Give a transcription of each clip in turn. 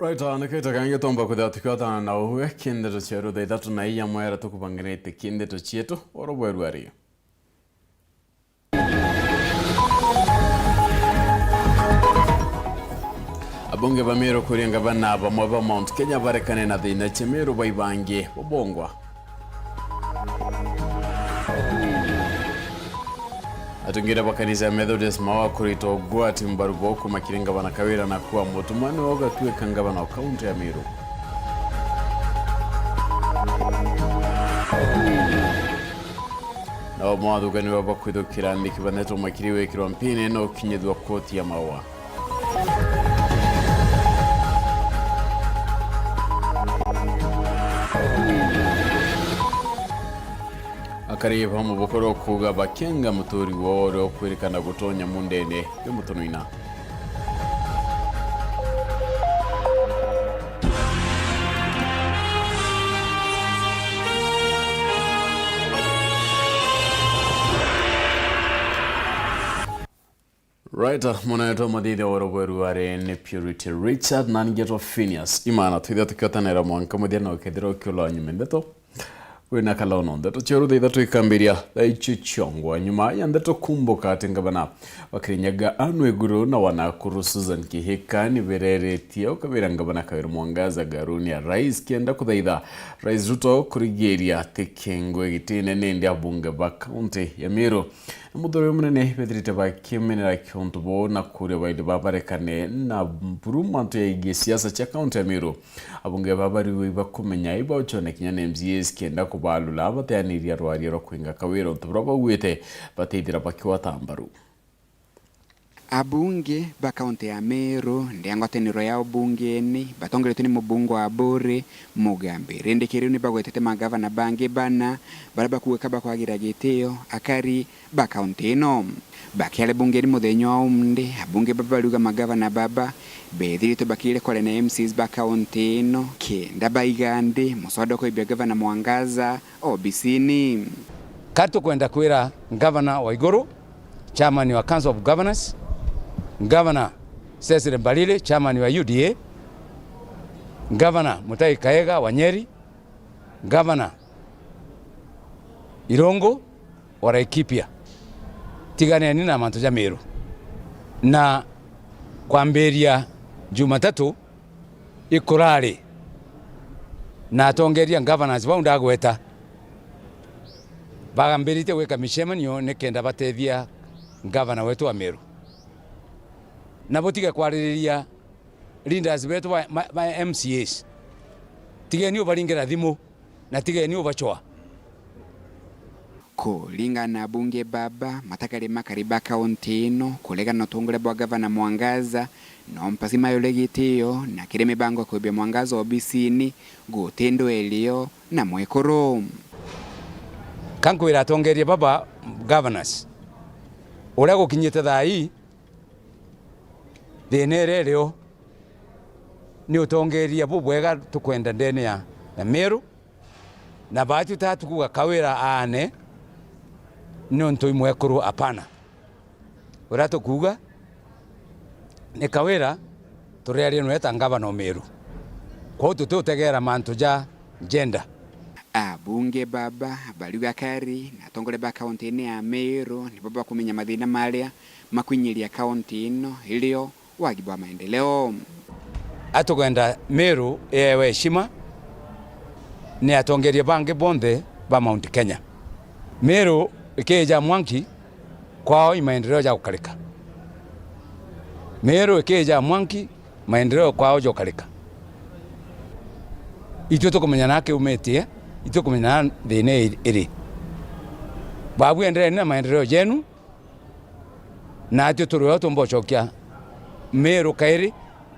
Right on, kita kange tomba kuda tukata na uwe Nteto cheru da Ithatu na iya mwera tukupanganete Nteto chetu oro Weru ari. Abunge ba Meru kurenga bana ba mwaba Mount Kenya barekane na thina chemeru baibange bobongwa. Atungira bakanisa ya Methodist mawa kurito gwati mbaruboku makiringa banakawira na kuwa mutumani woga tuwe kangaba na kaunti ya Meru. Na wamadu gani wabakuido kirandi kibaneto makiriwe kirompine no kinyedwa koti ya mawa. Akariye mu bukoro kuga bakenga mutori wore okwerekana gutonya mundene y'umutonoina. Right, mwana madide oro Weru are ne Purity Richard nangeto PHINEAS IMAANA tuida tukatanera mwanka modena okedero kyolo Nteto. Wena kalono Nteto cheru da Ithatu ikambiria da ichichongwa nyuma ya Nteto kumbuka tengabana wakirinyaga anweguru na wanakuru Susan Kihika ni bereretia ukabirangabana kawiru mwangaza garuni ya rais kienda kuthaitha Rais Ruto kurigeria tekengwe gitine nende abunge ba kaunti ya Meru. Mudoro munene bedrite ba kimenera kiontubo na kure baide babarekane na burumanto ya igesiasa cha kaunti ya Meru. Abunge babari bakumenya iba ochone kinyane MCS kienda kubalula abateaniria rwariro kwinga kawiro ntubroba wete bateidira bakiwa tambaru. Abunge ba kaunti ya Meru ndiangoteniro ya ubungeni batongeretuni mubungo wa bore mugambe rendekiruni bagwetete magavana bange bana baraba kuweka bakwagira giteo akari ba kaunti ino bakiale bungeni muthenyo umnde abunge babaluga magavana baba bethirito bakire kole na MCs ba kaunti ino kenda baigande musodoko ibya gavana Mwangaza obisini katu kwenda kwira gavana wa Iguru chairman wa Council of Governors, Governor Cecily Mbalile, chairman wa UDA, Governor Mutahi Kahiga wa Nyeri, Governor Irongo wa Laikipia. Tigane nina manto ja Meru. Na kwamberia Jumatatu ikurari na tongeria governors baunda gweta bagamberite weka mishemanio nekenda batethia governor wetu wa Meru. Na botiga kwaririria leaders wetu wa MCAs. Tigeni ubaringera thimu na tigeni ubachoa. Kulingana bunge baba matakari makariba kaunti ino kulega notongole bwa gavana Mwangaza no mpasima yolegitio na kireme bango kwebya Mwangaza obisini gutendo elio na mwekoro. Kankwira tongerie baba governors. Olego kinyete Thaa denere leo ni utongeria bubwega tukwenda ndene ya Meru na batu tatu kuga kawira ane nonto imwekuru apana urato kuga ne kawira tureari no etangaba no Meru kwa tutegera manto ja gender. Abunge baba baliga kari na tongole ba kaunti ine ya Meru ni baba kumenya mathina maria makwinyiria kaunti ino ilio wajibu wa maendeleo. Atugenda Meru ewe shima ni atongeria bange bonde ba Mount Kenya. Meru ikeja mwanki kwao maendeleo ja kukalika. Meru ikeja mwanki maendeleo kwao jo kalika. Ityo tukumenya nake umetie ityo kumenya thine iri. Babu endelea na maendeleo yenu na atyo turuyo tumbochokia Meru kairi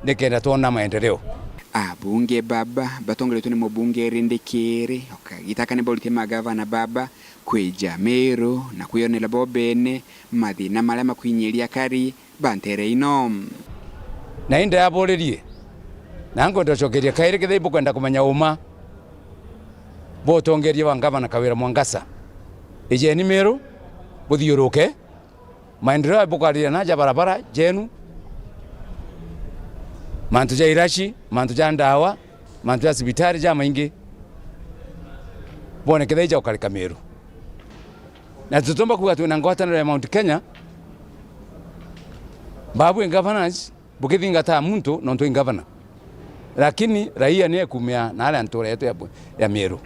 nekenda tuona maendeleo. Abunge baba batongere tuni mubunge rindikiri okagitaka ne bolite magavana baba kweja Meru na kuyonela bobene mathina malama kwinyiria kari bantere ino. Na inda yaborerie nango ndochokeria kairi kithibu kwenda kumenya uma botongeria wa gavana Kawira Mwangaza ejeni Meru buthiuruke maendeleo bukaria na barabara jenu mantu ja irashi mantu ja ndawa mantu ja sibitari ja maingi bone ketheja ukarika Meru na tutomba kuga twina ngwataniro ya Mount Kenya babu governors bukithinga ta muntu no ntoi governor lakini raia ni kumia na ala ntore yetu ya Meru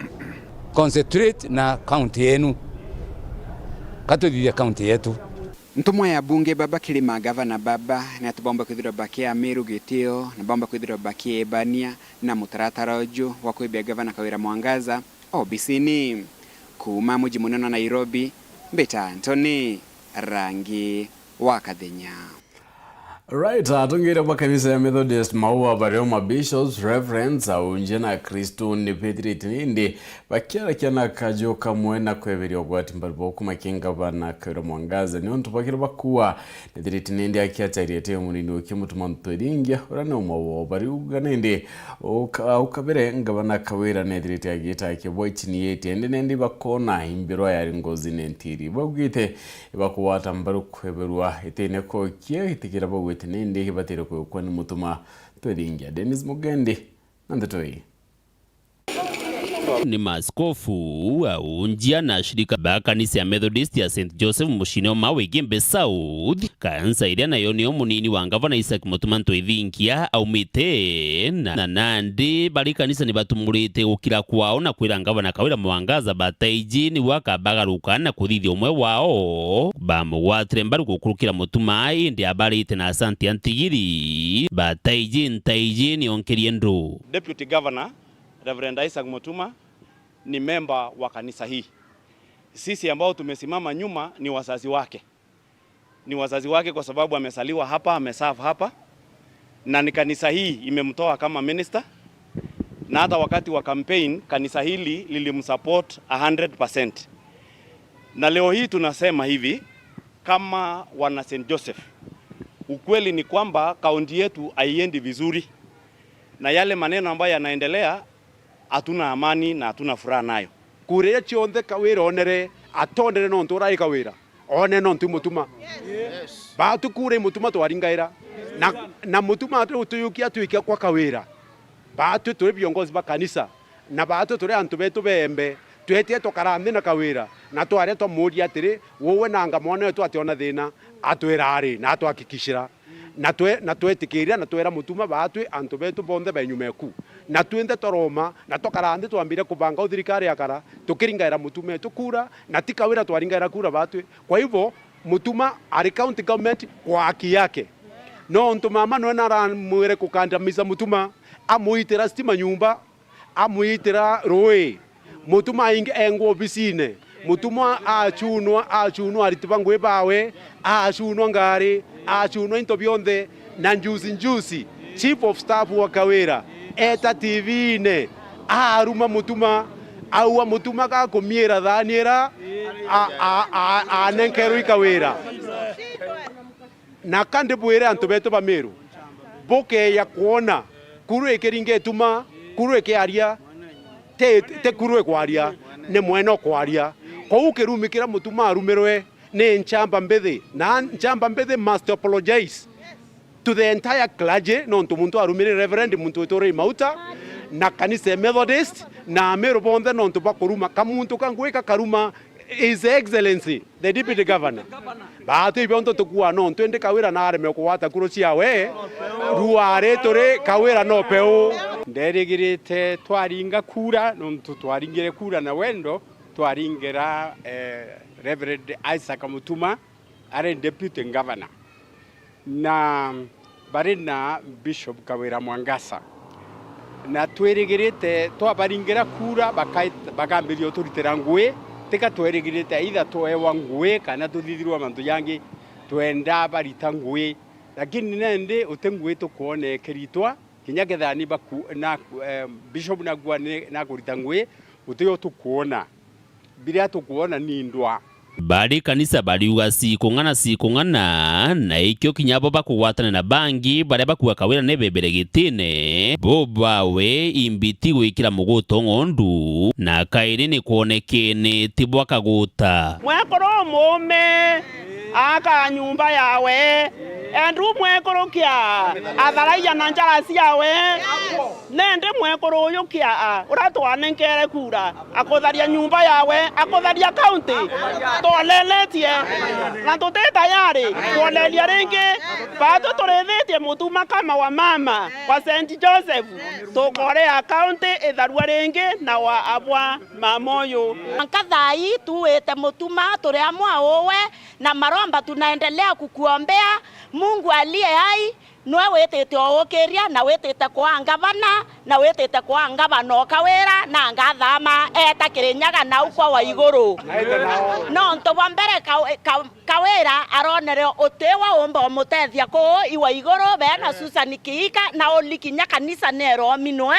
concentrate na county yenu katuthithia county yetu ntumwa ya bunge baba kilima gavana baba na tubomba kwithira bakia Meru gitio na bomba kwithira bakia ebania na mutaratara ojo wa kwibia gavana Kawira Mwangaza obisini kuma muji munene Nairobi Mbeta Antony rangi wa Kathenya. Right, atungire kwa kanisa ya Methodist maua bareo bishops, reverends, aunje na Kristo ni Petri tinindi bakiara kiana kajo kamwe na kweberi ogwati mbalbo kumakinga bana Kawira Mwangaza ni onto bakira bakuwa Petri tinindi akiatariete munini okimutuma ntweringia urane maua bari uganende ukabere ngabana Kawira nedirite agita akeboichini yete ende bakona imbiro ya ngozi nentiri bagwite bakuwata mbaru kweberwa etene ko kie itikira bagwe nende hibatire kwa ni mutuma tweringia Dennis Mugende na Nteto. Ni maaskofu aunjia na shirika ba kanisa ya Methodist ya St. Joseph mushino mawe Gembe South kansa iria nayo ni omunini wa gavana Isaac Mutuma ntwithingia aumite na nandi bali kanisa ni batumurite gukira kwao na kwira gavana Kawira Mwangaza bataiji ni wakabagaruka na kuthithia umwe wao bamugwatire mbaru gukurukira Mutuma indi abarite na Asante Antigiri bataiji ntaiji ni onkerie ndu. Deputy Governor Reverend Isaac Mutuma ni memba wa kanisa hii. Sisi ambao tumesimama nyuma ni wazazi wake. Ni wazazi wake kwa sababu amesaliwa hapa, ameserve hapa. Na ni kanisa hii imemtoa kama minister. Na hata wakati wa campaign kanisa hili lilimsupport 100%. Na leo hii tunasema hivi kama wana St. Joseph. Ukweli ni kwamba kaunti yetu haiendi vizuri. Na yale maneno ambayo yanaendelea atuna amani na atuna furaha nayo. Kuria chionde Kawira onere atondere no ntura Kawira one no ntu Mutuma ba tu kure Mutuma twaringaira na Mutuma atuyukia tuikia kwa Kawira ba tu turi viongozi ba kanisa na ba tu turi antu betu bembe twetie tokarambe na Kawira na tware to muri atiri wowe nanga mwana wetu ationa thina atwira ari na twakikishira na twetikiria na twera Mutuma batwe antu betu bonde benyumeku na twende toroma na tokarande twambire kubanga uthirikari yakara tukiringaira Mutuma tukura na tikawira twaringaira kura batwe. Kwa hivyo Mutuma ari county government kwa haki yake no ntuma no naramwire kukandamiza Mutuma amuitira stima nyumba amuitira roe Mutuma inge engwo bisine Mutuma achunwa aritibangwe bawe achunwa ngari achunwa into bionde na njuzi chief of staff wa Kawira eta TV ne aruma Mutuma aua Mutuma ka kumiera dhaniera nenkero Kawira na kande bwere antu beto ba Meru boke ya kuona kuru ekeringe tuma kuru ekiaria te kuru ekwaria ne mweno kwaria ko ukerumikira Mutuma arumerwe ne nchamba mbethe na nchamba mbethe must apologize to the entire clergy no muntu arumire reverend muntu wetore mauta na kanisa Methodist na Meru bonde no ntu bakuruma kamuntu kangweka karuma His Excellency the Deputy Governor batu ibonto tukua no twende Kawira na areme kuwata kuro ciawe ruare tore Kawira no peu nderigirite twaringa kura no ntu twaringire kura na wendo twaringira Reverend Isaac Mutuma are Deputy Governor na barina Bishop Kawira Mwangaza na twirigirite twabaringira kura bakambirio turitira ngwe tika twirigirite either twewa ngwe kana tuthithirwa mantu yangi twenda barita ngwe lakini nende utengwe tukuone kiritwa kinya gethani baku na Bishop na gwa na kurita ngwe utiyo tukuona biria tukuona ni ndwa bari kanisa bari ugasi kungana na ikyo kinyabo bakugwatana na bangi bare bakuwa Kawira ne bebere gitine bobawe imbiti gwikira muguto ngondu na kairi ni kuonekene tibwa kaguta mwakoro mume aka nyumba yawe endu mwekorokia atharaia na njara ciawe nende mwekoroyukia uratwanenkere kura akutharia nyumba yawe akutharia county toleletie na tuteta yari kuolelia ringi bado turethetie mutuma kama wa mama wa St Joseph tukorea county itharua ringi na wa abwa mamoyo Thai tuwete mutuma tureamwa owe na maromba tunaendelea kukuombea Mungu aliye hai nwe wetete okeria na wetete kwa ngavana na wetete kwa ngavana kawera na ngathama eta kirinyaga na ukwa wa iguru no ntoba mbere kawera aronere otewa omba mutethia ko iwa iguru be na Susan Kiika na olikinya kanisa nero minwe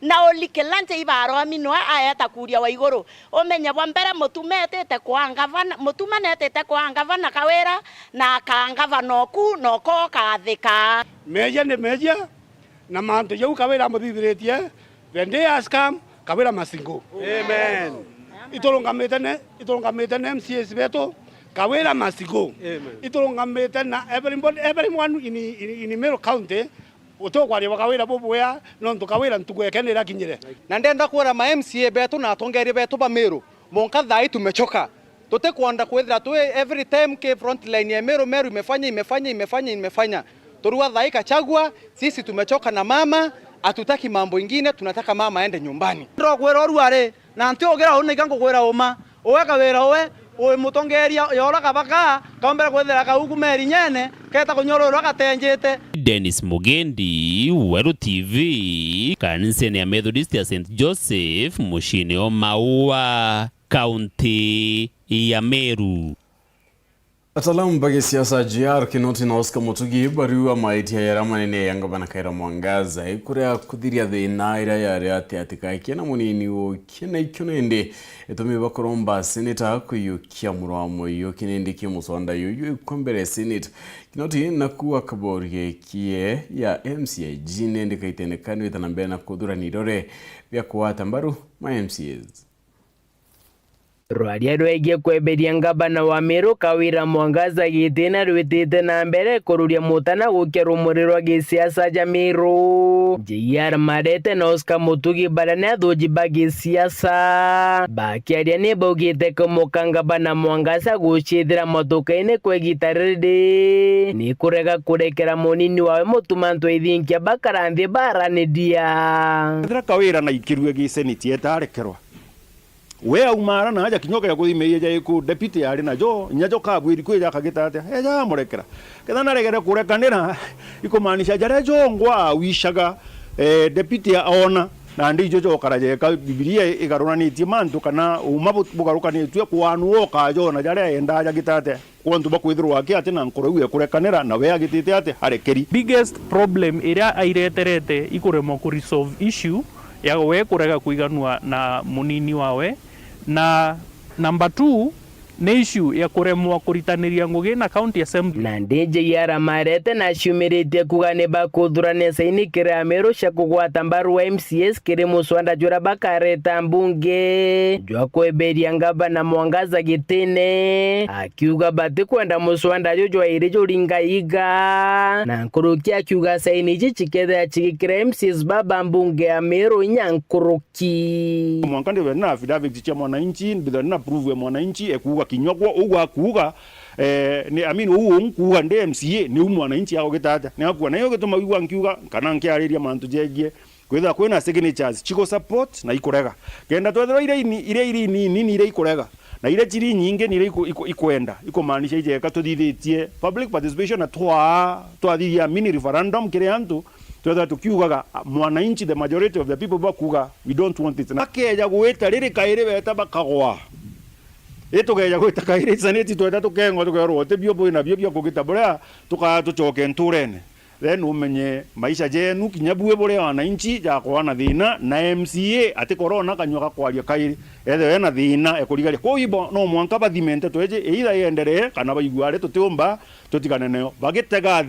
na olikilanje ibaro minwe aeta kuria wa iguru omenya bwa mbere mutumetete kwa ngavana mutumanetete kwa ngavana kawera na kangavana ku no ko kathika meja ne meja na manto jau kawera muthiretie when they ask come kawera masingo amen itolongamete ne MCS beto kawera masingo itolongamete na everyone in Meru County utokwari wakawera boboya no tukawera ntugekenera kinyire na ndenda kuora ma MCA beto na tongeri beto ba Meru monka Thai tumechoka tote kuanda kwethira tu every time ke front line ya Meru imefanya Torua Thai kachagua sisi tumechoka na mama hatutaki mambo ingine tunataka mama aende nyumbani ndo kwera ruare na ntiogera one ikango kwera uma oweka wera owe o mutongeria yora kabaka kaombera kwethera kaugumeri nyene keta kunyororo akatenjete Dennis Mugendi, Weru TV, kanisa ya Methodist ya St Joseph, mushini o Maua, kaunti ya Meru. Ataalamu bagi siasa GR kinoti na Oscar Mutugi bariwa maiti ya ramanene yanga bana kaira mwangaza ikurea kuthiria thina ira yari atika kena munini wo kena ikyonende etome bakoromba senator kuyukia murwamo yo kinende kimusonda yo ikombere senate kinoti nakuwa kaborie kie ya MCA jinende kaitene kanwe tanambia na kudura nirore bya kuwata mbaru ma MCAs Rwaria rwegie kweberia ngabana wa Meru Kawira Mwangaza gitena rwitite na mbere kururia mutana gukia rumuri rwa gisiasa ja Meru JR marete na Oscar Mutugi barane thuji ba gisiasa bakiaria ni baugite kumukangabana Mwangaza gucithira motukaine kwegitariri ni kurega kurekera munini wawe mutumantu ithinkia bakaranthie baranidia Kawira na ikirwe giseniti etarekerwa we aumara na aja kinyoka ya kuthimeiye ja iku deputy yari na jo nyajo kabwiri kwe jakagita ja murekera kethana regere kurekanira ikumanisha jare jo ngwa wishaga deputy aona na ndi jo karaje ka bibilia igarunanitie mantu kana umabugarukanitwe kwanu oka jo na jare enda jagitate kwantu bakwithirwa ake ati na nkoro iwe kurekanira na we agitite ati harekeri biggest problem ira aireterete ikuremo ku resolve issue ya we kurega kuiganwa na munini wawe na number 2 ni issue ya kuremwa kuritaniria ngugi na county assembly na ndeje yara marete na shumirite kugane bakuthurania saini kira Meru sha kugwata mbaru wa MCS kiri muswanda jura bakareta mbunge jwa kweberia ngabana Mwangaza gitene akiuga bati kwenda muswanda jwa irijo ringaiga na nkuruki akiuga saini chiketha chikira MCS baba mbunge ya Meru nyankuruki mwankande we na affidavit cha mwananchi bidha na prove ya mwananchi ekuga kinyogwa ugwa kuga ni amini uwo nkuga ndi MCA ni mwananchi yao gitata ni akwa na yo gituma wigwa nkiuga kana nkiariria mantu jegie kwitha kwina signatures chiko support na ikurega kenda twethera ire nini ire ikurega na ire chiri nyinge ni ire ikwenda ikomaanisha ije katuthithitie public participation na twathithia mini referendum kire antu twetha tukiugaga mwananchi the majority of the people bakuga we don't want it na keja gwita riri kaire beta bakagwa itugeja gwita kaire saneti twetha tukengo tukerwo te bio boina bio kugita bora tukatucoke nturene then umenye maisha jenu kinyabue bore wananchi ja kwana thina na MCA ati corona kanyoka kwaria kaire ethe na thina ekurigaria ko ibo no mwanka bathimente tweje either yenderee kana baiguare tutiomba tutigane nayo bagitega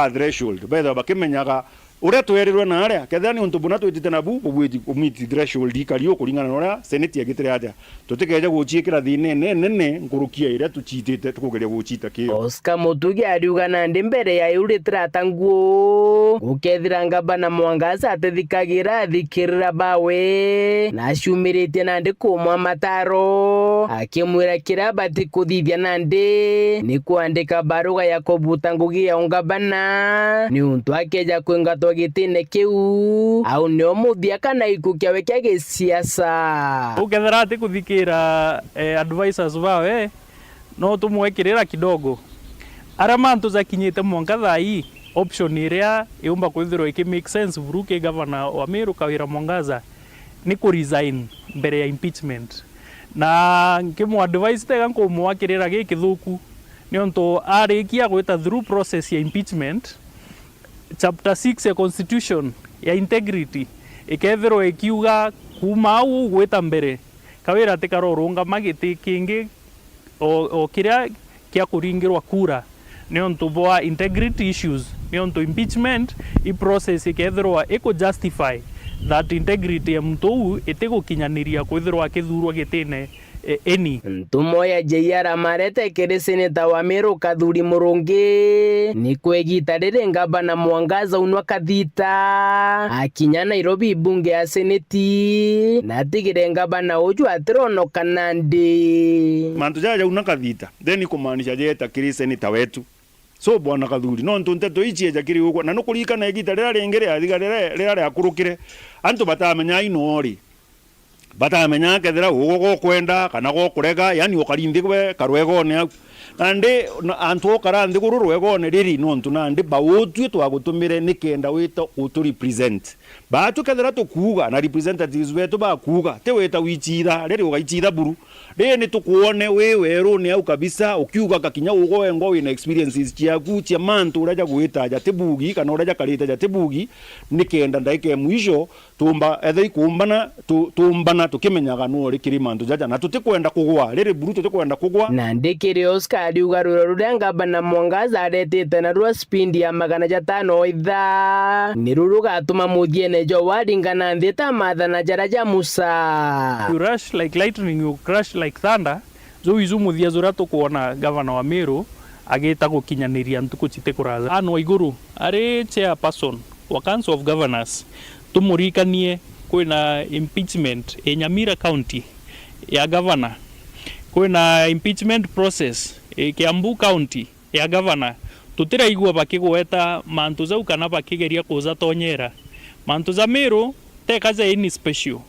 threshold betha bakimenyaga uria twerirwe na aria kethani untu buna twitite nabu umiti threshold ikario kuringana na uria senate agitire atia tutikeje guciikira thine nene ngurukia iria tuchitite tukugeria guchita kio. Oscar Mutugi ariuga nandi mbere ya URETERI atanguo ukethira ngabana Mwangaza atethikagira thikirira bawe na ciumiritie nandi kumwa mataro akimwira kira bati kuthithia nandi ni kuandika baruga ya kubuta ngugi ya ngabana ni untu akeja kwingatwa gitine kiu au ni omuthia kana ikukia weke gisiasa ukethira ati kuthikira advisors bawe no tumwekirira kidogo ara mantu zakinyite mwanka thai option iria iumba kwithirwo iki make sense vuruke governor wa Meru Kawira Mwangaza ni ku resign mbere ya impeachment na nkimu advice tega nkumwakirira gikithuku ni onto arikia gwita through process ya impeachment chapter 6 ya constitution ya integrity ikethirwo ikiuga kuma au gwita mbere Kawira tikarorunga magiti kingi o kiria kia kuringirwa kura ni onto boa integrity issues ni onto impeachment i process ikethirwa iko justify that integrity ya mtu itigukinyaniria kwithirwa kithurwa gitine eni ntumo ya JR marete kiri seneta wa Meru Kathuri Murungi ni kwegita riri ngabana Mwangaza unwa kathita akinya Nairobi bunge ya seneti na tigire ngabana uju atirono kanandi mantu jaja una kathita then kumaanisha jeta kiri seneta wetu so bwana Kathuri no Nteto ichi ejakiri uko na nukulika na egita rira rengere rira akurukire antu batamenya inori batamenya kethira ugo kwenda kana go kurega yani ukarindikwe karwegone aku ande antu okarandi kururwegone riri no ntu nandi bawotwe twagutumire nikenda wita utu represent batu kethira tukuga na representatives wetu bakuga te weta wichira riri ugaichira buru ni tukuone Weru ni au kabisa ukiuga kakinya ugo wengo wina experiences ciaku cia mantu uraja gwitaja tibugi kana uraja karitaja tibugi nikenda ndaike mwisho tumba ethei kumbana tumbana tukimenyaga no rikiri mantu jaja na tutikwenda kugwa riri buru tutikwenda kugwa na ndikiri Oscar ariuga ruro ruria ngabana Mwangaza aretete na rwa spindi ya 500 itha ni ruru gatuma muthiene jo waringana nthita mathana jaraja Musa you rush like lightning you crash like thunder zo izu muthia zura tukuona governor wa Meru agita gukinyaniria ntuku chite kuraza ano iguru ari chairperson wa Council of Governors tumurikanie kwina impeachment Nyamira County ya governor kwina impeachment process Kiambu County ya governor tutira igwa bakigweta mantu zau kana bakigeria kuza tonyera mantu za Meru tekaze any special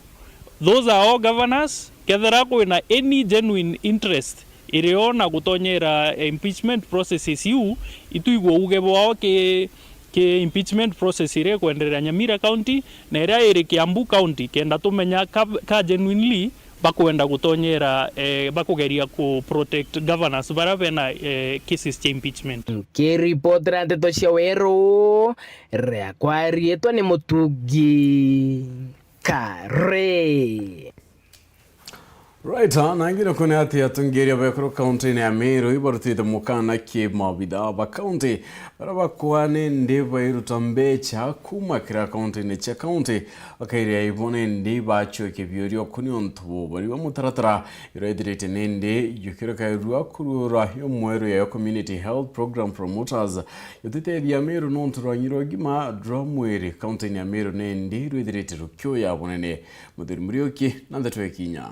those are all governors kethera kwina any genuine interest iriona gutonyera impeachment processes yu ituigwo ugebo wao ke impeachment process ire kwenderera Nyamira County na ira iri Kiambu County kenda tumenya ka genuinely bakwenda gutonyera bakugeria ku protect governors baravena cases cha impeachment kiripotera Nteto cia Weru ria kwarietwa ni Mutugi Kare Right, nangire kune ati atungeria bakro county ya Meru ibortite mukana ki mabida ba county baraba kwane ndeba irutambe cha kuma kira county ne cha county akairia ibone ndeba cho ke byorio kuni ontubo bari wa mutaratara iredirete nende yukira kairua kurura yo Mweru ya community health program promoters yotete ya Meru nonturanyiro gima dramwere county ya Meru nende iredirete rukyo ya bonene mudir murioki nandatwe kinya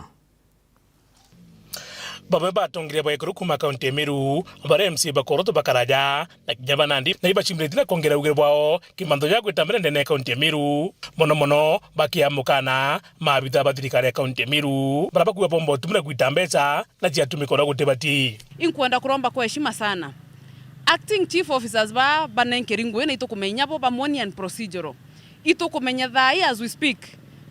baba batongire bayekuru kuma kaunti Meru bare MC bakoroto bakaraja na kinyaba nandi na ibachimretina kongera ugere bwao kimando ya gwetambere ndene kaunti Meru mono bakiamukana mabita badirikare kaunti Meru baraba kuwa pombo tumira gwitambeza na jiatumikora gutebati inkwenda kuromba kwa heshima sana acting chief officers ba banenkeringwe na itokumenya bo bamoni and procedural itokumenya thai as we speak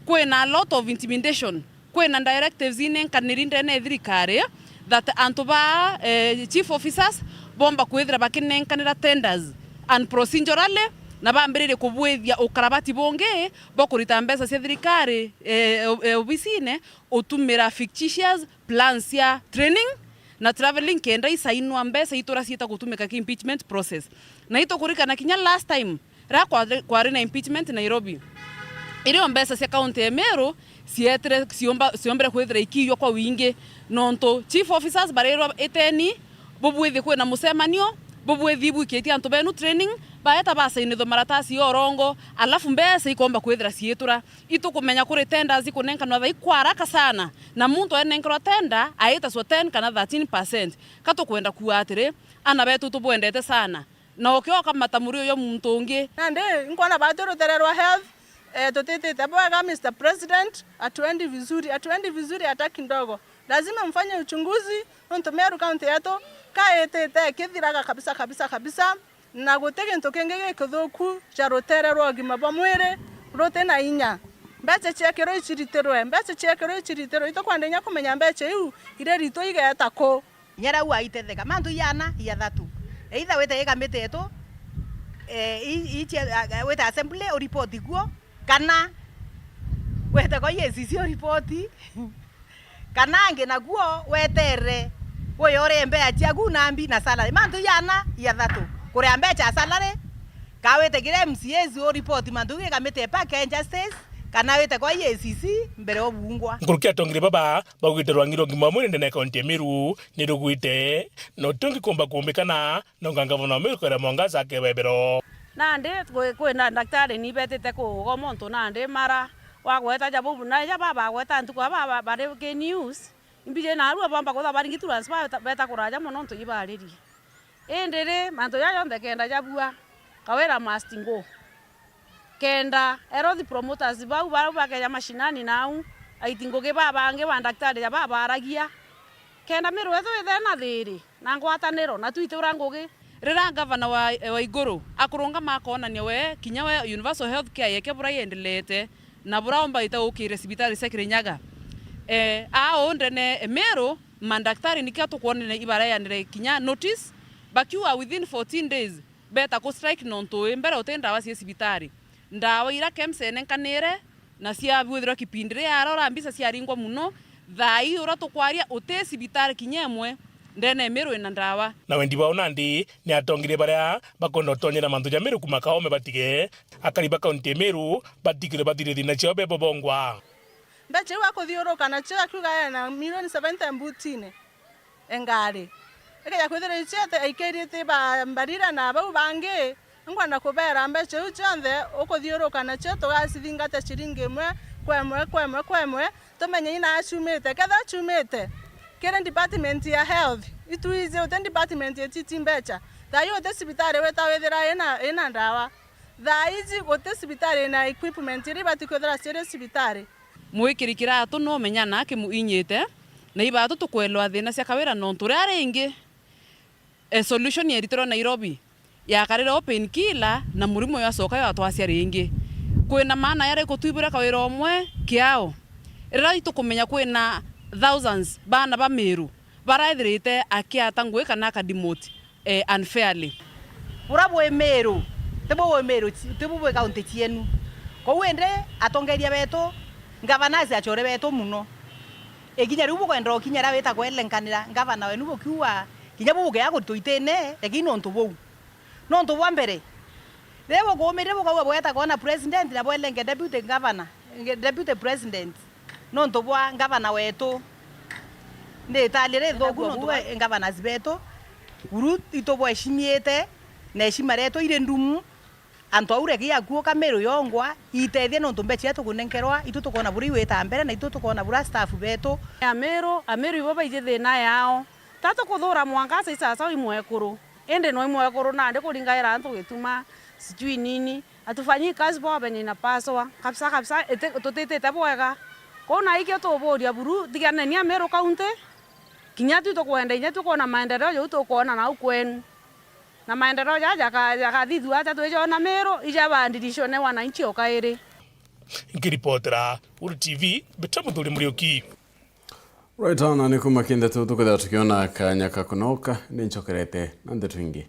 kwena a lot of intimidation kwena directives ine kanirinde na thirikari that antoba chief officers bomba kwethira bakinenkanira tenders and procedurally na bambirire kubwethia ukarabati bonge bokurita mbesa cia thirikari obisine utumira fictitious plans ya training na traveling kenda isainwa mbesa itura sieta gutumika ki impeachment process na ito kurika na kinya last time ra kwari na impeachment Nairobi irio mbesa cia kaunti ya Meru cietere ciombere kwithira ikiyo kwa wingi nonto chief officers barero eteni bubwithi kwina musemanio bubwithi buiketia antu benu training baeta basainitho maratasi orongo alafu mbesa ikomba kwithira cietura itukumenya kuri tenders ikunenkanwa thai kwa haraka sana na muntu enenkro tender aita so 10 kana 13% katukwenda kuatire ana betu tubwendete sana na okioka matamurio yo muntu ungi nande nkona batero tererwa health tutete tabwaga Mr. President atuendi vizuri hata kidogo. Lazima mfanye uchunguzi nto Meru county yetu kaetete kithiraga kabisa na gutege ntokengege kuthuku cha rotererwa gima bamwire rote na inya mbeche chekero ichiriterwe ito kwandenya kumenya mbeche iu ire rito igeta ko nyara wa itethega mantu yana ya Ithatu either wete ega Nteto wete assembly o report iguo kana wete ko yesisi o report kana ange naguo wetere woyore mbeya chiagu nambi na salary mantu yana ya Ithatu kuri ambecha salary ka wete gire MCAs o report mantu ega pack justice kana wete ko yesisi mbere obungwa nkurukia tongire baba bagwite rwangiro ngima mwende na kaunti ya Meru ni rugwite no tongi komba kumbikana no ngangavana Meru kwera mwangaza kebebero nande kwina daktari ni betete ko gomonto nande mara wagweta jabu na ja baba gweta ntuko baba bare ke news imbije na ruwa bamba ko bari ngitu transfer beta kuraja mono nto yibariri endere manto ya yonde kenda jabua kawera mastingo kenda ero the promoters bau bakenya mashinani nau aitingoge baba nge ba daktari ya baba aragia kenda Meru etho ethena thiri na ngwataniro na tuitura ngugi rira gavana wa Iguru akurunga makonania we kinya we universal health care yeke bura yendelete na bura omba ita ukire sibitari Sekirinyaga onde ne Meru mandaktari nikiatu kuonene ibara yanire kinya notice bakiwa within 14 days beta ko strike nonto mbere utenda wasi sibitari ndawa ira kemsene kanire na cia bwithira kipindire arora mbisa cia ringwa muno thai ura tukwaria ute sibitari kinyemwe ndene Meru ina ndawa na wendi bao nandi ni atongire baria bakondo tonyera mantu ya Meru kumakaome batige akariba kaunti ya Meru batigire batire dina cio bebo bongwa mbeche wako thioroka na cio akiuga na milioni 70 mbutine engari ya kwithira ichete aikerite ba mbarira na bau bange ngwana kubera mbeche uchanthe ukuthiuruka na cio tugacithingata ciringi imwe kwemwe tumenye ina achumite ketha achumite kire department ya health ituize uten department ya titi mbecha thayo te sibitari weta wethira ina ndawa thaizi gote sibitari na equipment iri batikwethira cire sibitari mwikirikira atu no menya na kimuinyite na ibatu tukwelwa thina cia kawira nonture aringi solution yeritero Nairobi ya karira open killer na murimo ya soka ya twasya ringi kwina maana yare ko tuibura kawira omwe kiao rira itukumenya kwina thousands bana ba Meru baraithirite akiata ngwe kana akademote unfairly urabwe Meru tebo kaunti cienu ko wende atongeria beto ngavanazi achore beto muno eginya rubo kwenda okinyara weta kwelenkanira ngavana wenu bokiwa kinya buge yako tuitene egino ntubou no ntubwa mbere lebo gomere bokawa bweta kona president na bwelenge deputy president no ntubwa ngavana wetu ndetalire thogu no ntubwa ngavana zibeto uru itobwa heshimiete na heshima reto ire ndumu anto aure kia kuoka Meru yongwa itethia no ntumbe chetu kunenkerwa itu tukona buri weta mbere na itu tukona bura staff beto ya Meru ibo baije thina yao tatu kuthura mwangaza isasa imwekuru ende no imwekuru na ande kuringaira antu gituma sijui nini atufanyi kazi bobe ni na paswa kabisa tutete tabwega kona ikyo tuboria buru digane ni Meru county kinyatu to kwenda inyatu kona maendeleo yo to kona na ukwenu na maendeleo ya thithu hata twejona Meru ijabandirisho ne wananchi okaire ngiripotera URETERI betamuthuri murioki right on ni kumakinde tukutha tukiona kanya kakunoka ni nchokerete na Nteto ingi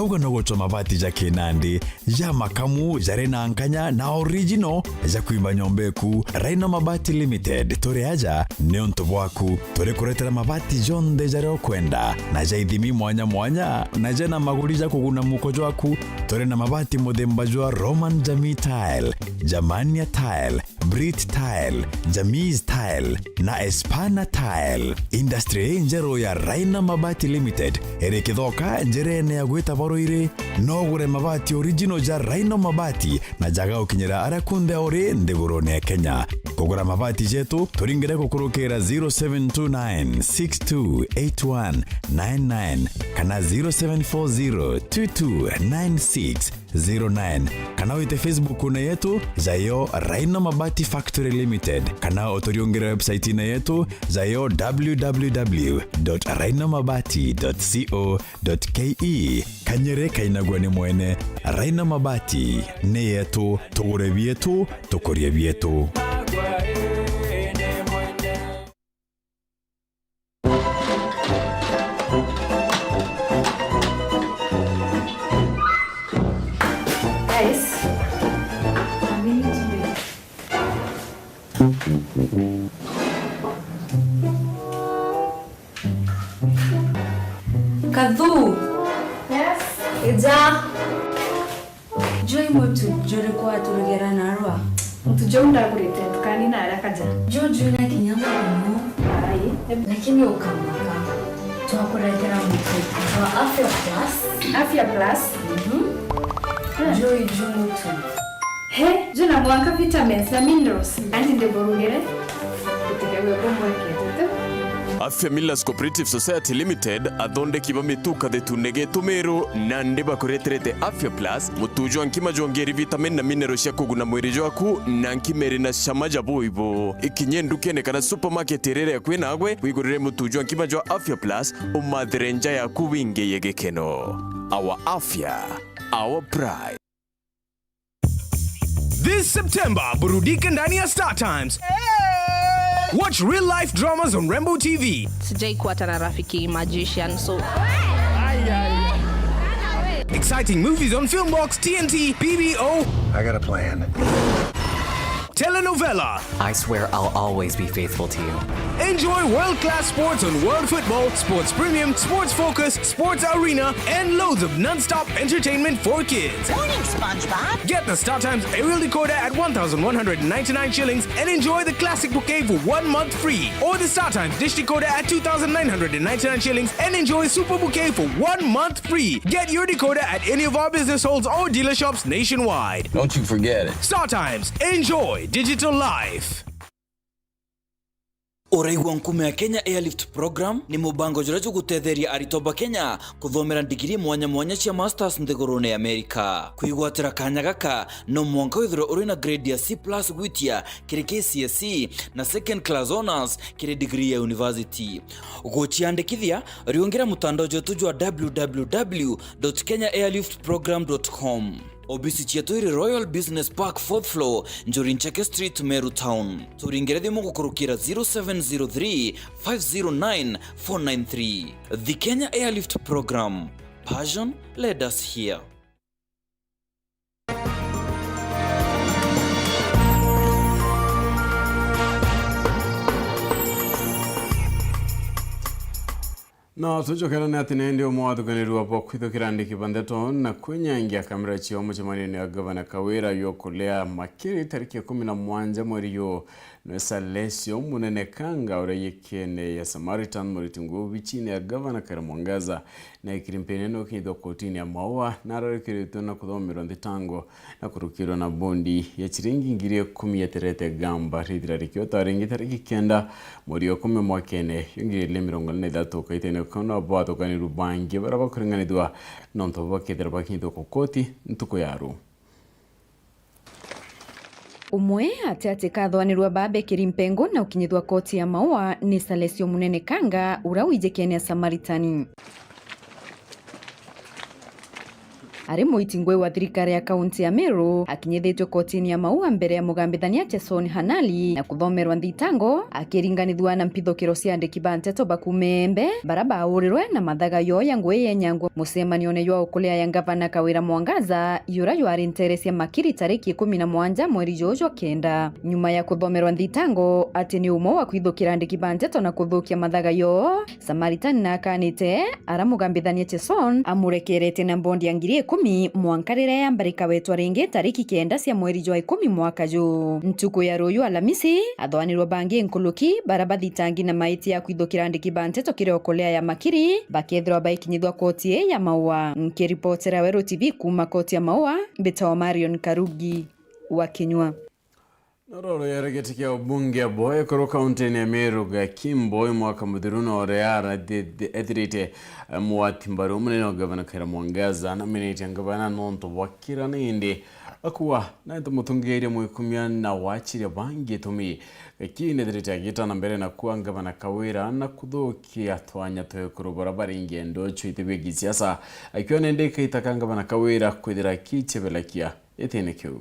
Gauga no gocho mabati ja Kinandi ja makamu jare na nkanya na original ja kuimba nyombeku Raina Mabati Limited tore aja neonto bwaku tore kuretera mabati John de jare okwenda na ja idimi mwanya na ja na maguri ja kuguna mukojo waku tore na mabati modemba jwa Roman Jamii Tile, Jamania Tile, Brit Tile, Jamiz Tile na Espana Tile. Industry njero ya Raina Mabati Limited ere kithoka njerene ya gweta baroire no gure mabati original ja Raina Mabati na jaga ukinyera arakunde ore ndegurone Kenya. Kugura mabati jetu turingire kukurukira 0729628199 kana 0740229609 kana wite Facebook na yetu zayo Raina Mabati Factory Limited kana otoriongera website na yetu zayo www.rainamabati.co.ke kanyere kainagwane mwene Raina Mabati ne yetu tugure bietu tukorie bietu. Kadhu. Yes. Ija. Joy motu jore kwa turugera narwa. Mtu jonda kurete tukani na arakaja. Jojo na kinyama no. Ai. Lakini ukamaka. Tunakuregera mtu. Wa afya plus. Afya plus. Joy motu. He, jona mwanga vitamins na minerals. Anti ndeborugere. Kutegewe bombo yake. Afya Millers Cooperative Society Limited athonde kiba mituka de tunege tumero nande bakureterete Afya Plus mutujo ankima jongeri vitamin na minerals ya kuguna mwiri jwaku na nkimere na shamaja boibo ikinyendukene kana supermarket rere yakwe nagwe wigurire mutujo ankima jwa Afya Plus umadrenja ya kuwinge yegekeno. Our Afya, our pride. This September, burudika ndani ya Star Times. Watch real-life dramas on Rainbow TV. Sijai kuwa tana rafiki magician, so... Exciting movies on Filmbox, TNT, PBO. I got a plan. Telenovela. I swear I'll always be faithful to you. Enjoy world-class sports on World Football, Sports Premium, Sports Focus, Sports Arena, and loads of non-stop entertainment for kids. Morning, SpongeBob. Get the Star Times aerial decoder at 1,199 shillings and enjoy the classic bouquet for 1 month free. Or the Star Times dish decoder at 2,999 shillings and enjoy super bouquet for 1 month free. Get your decoder at any of our business halls or dealer shops nationwide. Don't you forget it. Star Times. Enjoy digital life. Oreigwa nkume ya Kenya Airlift Program ni mubango jurajo gutetheria aritoba Kenya kuthomera digiri mwanya cia masters nthigurune America. Kuigwatira kanya gaka no mwanka withiro uri na grade ya C+ gwitia kiri KCSE na second class honors kiri degree ya university. Ugochiandikithia riongera mutandao jotu jwa www.kenyaairliftprogram.com. Obisi chetu iri Royal Business Park 4th floor Njuri Ncheke Street, Meru Town. Turingere dimo kukurukira 0703 509 493. The Kenya Airlift Program. Passion led us here. No, tujokera na tinende omwadu kanirwa bokwitho kirandi kibandeto na kwenyangia kamera chio muchemanini ya Governor Kawira yokolea makiri tariki 11 mweri yo Nwesa lesio munene kanga ureyekene ya Samaritan muritingu bichini ya Governor Karamwangaza na ikirimpeneno kido kotini ya maua na rarikirito na kudhomiro nditango na kurukiro na bondi ya chiringi ngiri 10 ya terete gamba ridira rikiota taringi tariki kenda mweri yo 10 mwakene yungiri lemirongo na Ithatu kaitene kono abato kani rubangi baraba kuringani dua nonto bakidra bakindo kokoti ntuko yaru. Umwe ate kathwanirwa babe kirimpengo na ukinyithwa koti ya maua ni Salesio munene kanga urawijekene Samaritani. ari muitingwe wa thirikari ya kaunti ya Meru akinyithitwe kotini ya Maua mbere ya mugambithania Jason Hanali na kuthomerwa thitango akiringanithwa na mpithukiro cia andiki ba Nteto bakumembe baraba urirwe na mathaga yo ya ngwe yenyango mucemanio ne yo ukulea ya gavana Kawira Mwangaza yura yo ari nteresia makiri tariki 17 mweri jojo kenda nyuma ya kuthomerwa thitango ati ni umo wa kwithukira andiki ba Nteto na kuthukia mathaga yo Samaritan na kanite ara mugambithania Jason amurekerete na bondi ya 10,000 mwankarire ya mbarika wetwa ringi tariki 9 cia mweri jwa 10 mwaka ju ntuku ya ruyu Alamisi athwanirwo bangi nkuluki baraba thitangi na maiti ya kwithukira andiki ba Nteto kireokolea ya makiri bakethirwa baikinyithwa koti ya Maua nkiripotera Weru TV kuma koti ya Maua Mbito Marion Karugi wa Kinyua. Nororo yaregetikia ubunge boye koro kaunti ya Meru ga Kimboy mwaka mudhiruno oreara ethirite muwatimbaru munene wa gavana Kawira Mwangaza na miniti ya gavana nonto wakira nindi akuwa na ito mutungeire mwikumia na wachiri bangi tumi kine ethirite agita na mbere na kuwa gavana Kawira na kuthukia twanya twe kurubara baringi ndocho itibe gisiasa akiwa nende kaitaka gavana Kawira kwithira kichebelakia etene kiu.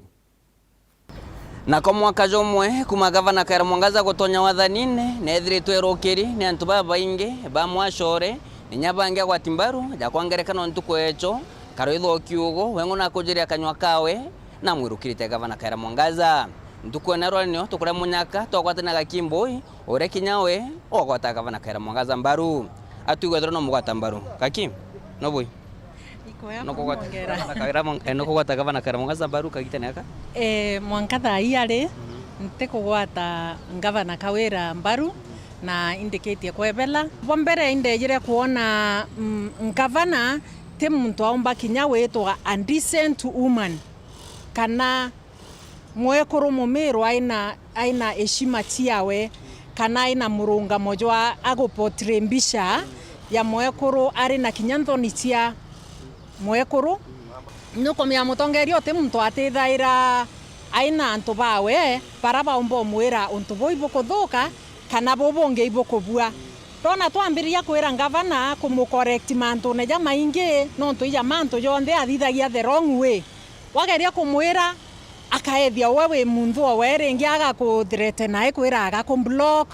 Na kwa mwaka jomwe kuma gavana Kawira Mwangaza gutonya wathanine nethiritwe erukiri ni antu baingi bamwashore ninyabange kwa timbaru ja kwangerekana ntuko echo karoitho kiugo wengo na kujiria kanywa kawe na mwirukirite gavana Kawira Mwangaza ntuko narwa nio tukura munyaka twakwatana ga Kimboy ore kinyawe ogwata gavana Kawira Mwangaza mbaru atugwethro no mugwata mbaru kakim no boy no kugwata gavana Kawira Mwangaza mbaru kagitene aka mwanka thai ari nte kugwata gavana Kawira mbaru na indicate kwebela bombere indejire kuona gavana te muntu aomba kinya wetwa a decent woman kana mwekuru mumiro aina heshima tiawe kana aina murunga mojwa agopotrembisha ya mwekuru ari na kinyanthoni tia mwekuru nuko mya mutongerio te muntu atithaira aina antu bawe paraba umbo mwira untu boibo kuthuka kana bobonge ibo kubua rona twambiria kwira gavana kumucorrect mantu ne jama ingi no ntu ya mantu yonde athithagia the wrong way wageria kumwira akaethia wewe mundu owe ringi aga kuthreaten nae kwira aga kumblock